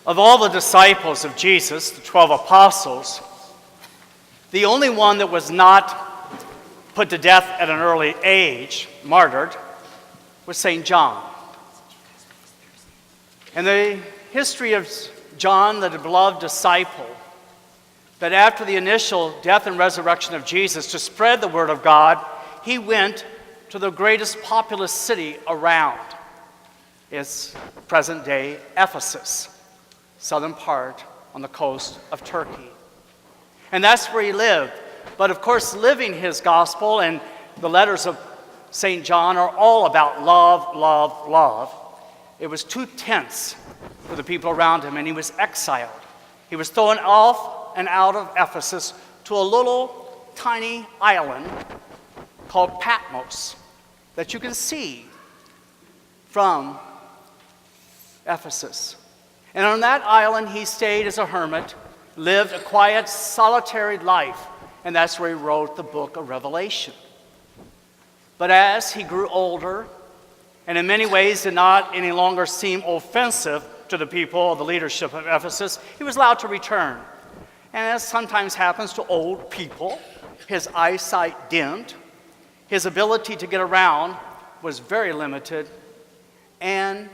Of all the disciples of Jesus, the 12 apostles, the only one that was not put to death at an early age, martyred, was St. John. And the history of John, the beloved disciple, that after the initial death and resurrection of Jesus, to spread the word of God, he went to the greatest populous city around. It's present-day Ephesus, southern part on the coast of Turkey. And that's where he lived. But of course, living his gospel and the letters of St. John are all about love, love, love. It was too tense for the people around him, and he was exiled. He was thrown off and out of Ephesus to a little tiny island called Patmos that you can see from Ephesus. And on that island, he stayed as a hermit, lived a quiet, solitary life, and that's where he wrote the book of Revelation. But as he grew older, and in many ways did not any longer seem offensive to the people, the leadership of Ephesus, he was allowed to return. And as sometimes happens to old people, his eyesight dimmed, his ability to get around was very limited, and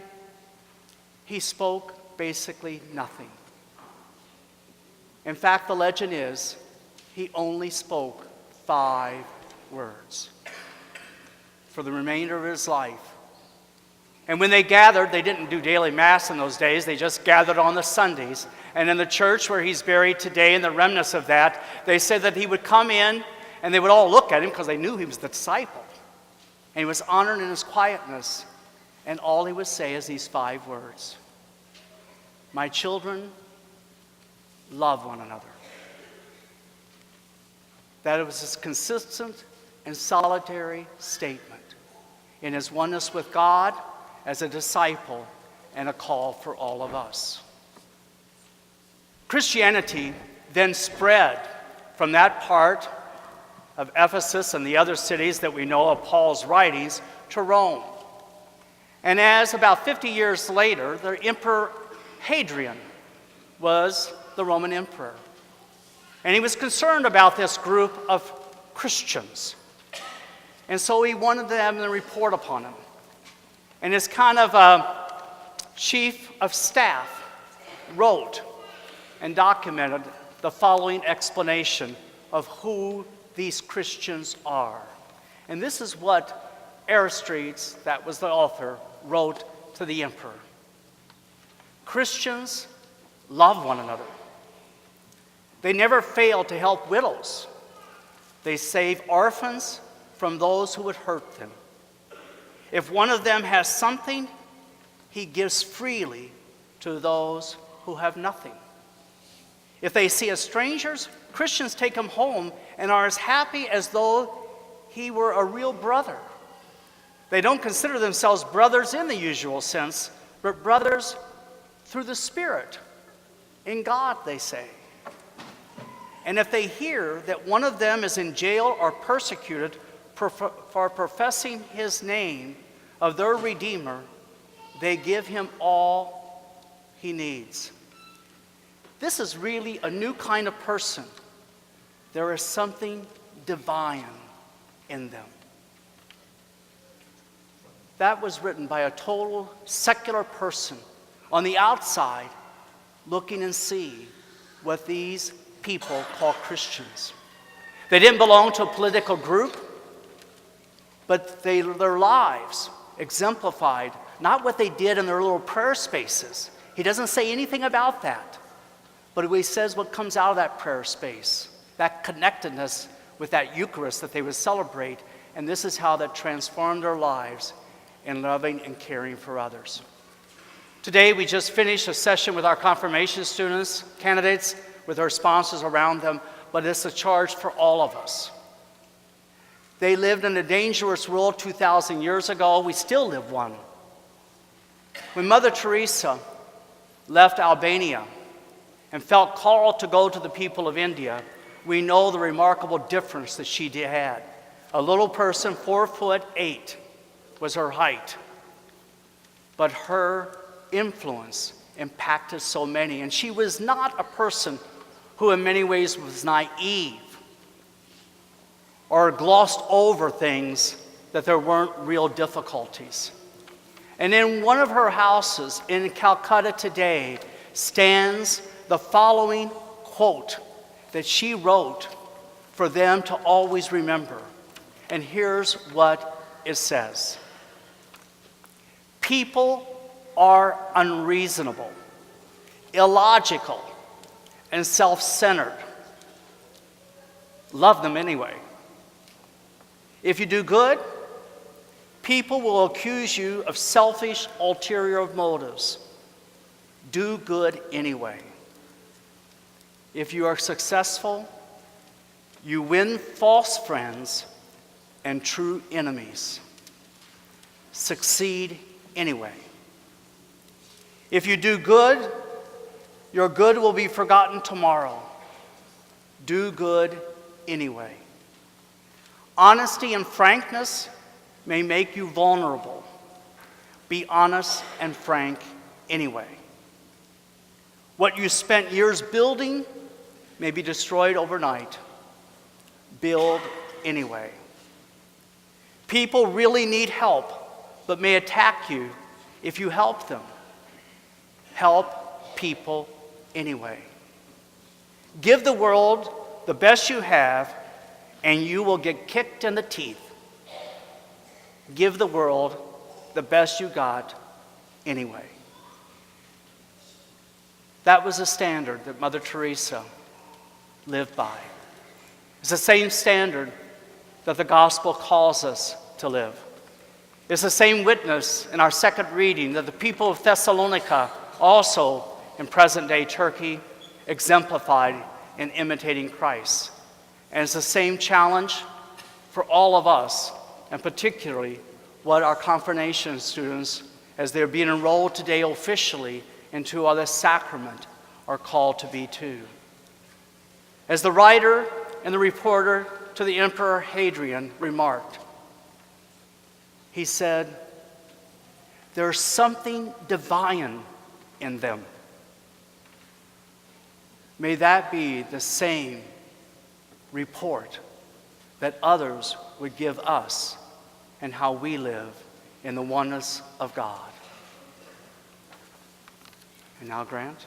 he spoke basically nothing. In fact, the legend is he only spoke 5 words for the remainder of his life. And when they gathered, they didn't do daily mass in those days, they just gathered on the Sundays. And in the church where he's buried today, in the remnants of that, they said that he would come in and they would all look at him because they knew he was the disciple. And he was honored in his quietness. And all he would say is these 5 words: "My children, love one another." That was his consistent and solitary statement in his oneness with God as a disciple and a call for all of us. Christianity then spread from that part of Ephesus and the other cities that we know of Paul's writings to Rome. And as about 50 years later, the Emperor Hadrian was the Roman emperor. And he was concerned about this group of Christians. And so he wanted them to report upon him. And his kind of chief of staff wrote and documented the following explanation of who these Christians are. And this is what Aristides, that was the author, wrote to the emperor. Christians love one another. They never fail to help widows. They save orphans from those who would hurt them. If one of them has something, he gives freely to those who have nothing. If they see a stranger, Christians take him home and are as happy as though he were a real brother. They don't consider themselves brothers in the usual sense, but brothers through the Spirit. In God, they say. And if they hear that one of them is in jail or persecuted for professing his name of their Redeemer, they give him all he needs. This is really a new kind of person. There is something divine in them. That was written by a total secular person on the outside looking and see what these people call Christians. They didn't belong to a political group, but their lives exemplified not what they did in their little prayer spaces. He doesn't say anything about that, but he says what comes out of that prayer space, that connectedness with that Eucharist that they would celebrate, and this is how that transformed their lives in loving and caring for others. Today, we just finished a session with our confirmation students, candidates, with our sponsors around them, but it's a charge for all of us. They lived in a dangerous world 2,000 years ago. We still live one. When Mother Teresa left Albania and felt called to go to the people of India, we know the remarkable difference that she had. A little person, 4'8", was her height. But her influence impacted so many. And she was not a person who in many ways was naive or glossed over things that there weren't real difficulties. And in one of her houses in Calcutta today stands the following quote that she wrote for them to always remember. And here's what it says. People are unreasonable, illogical, and self-centered. Love them anyway. If you do good, people will accuse you of selfish, ulterior motives. Do good anyway. If you are successful, you win false friends and true enemies. Succeed anyway. If you do good, your good will be forgotten tomorrow. Do good anyway. Honesty and frankness may make you vulnerable. Be honest and frank anyway. What you spent years building may be destroyed overnight. Build anyway. People really need help, but may attack you if you help them. Help people anyway. Give the world the best you have, and you will get kicked in the teeth. Give the world the best you got anyway. That was a standard that Mother Teresa lived by. It's the same standard that the gospel calls us to live. It's the same witness in our second reading that the people of Thessalonica, also in present-day Turkey, exemplified in imitating Christ. And it's the same challenge for all of us, and particularly what our confirmation students, as they're being enrolled today officially into this sacrament, are called to be too. As the writer and the reporter to the Emperor Hadrian remarked, he said, "There's something divine in them." May that be the same report that others would give us and how we live in the oneness of God. And now, Grant.